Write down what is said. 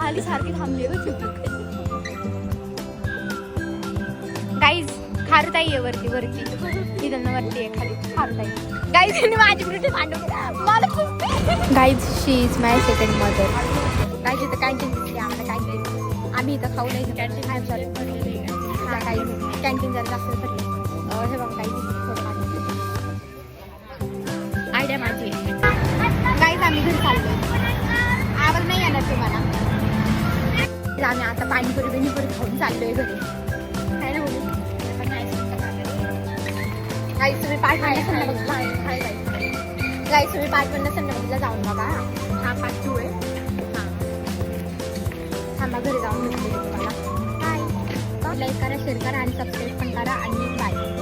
खाली सारखी थांबली बघ गाईज खारताई आहे वरती इथं वरती आहे खाली खारताई गाईज माझी ब्रिटिश भांडू मला guys she is my second mother guys इथं कॅन्टीन दिसते आम्हाला कॅन्टीन आम्ही इथं खाऊ नाही कॅन्टीन आहे चालू हा काही कॅन्टीन जरा जास्त भरले हे बघा काही आयडिया माझी गाईज आम्ही घरी चाललो आवाज नाही येणार तुम्हाला आम्ही आता पाणीपुरी बिनीपुरी खाऊन चाललोय घरी काय ना बोलू गाईज तुम्ही पाठ गाईज तुम्ही पाठ म्हणलं संध्याकाळीला जाऊन बघा हा पाठ टू आहे थांबा घरी जाऊन भेटते तुम्हाला बाय लाईक करा शेअर करा आणि सबस्क्राईब पण करा आणि बाय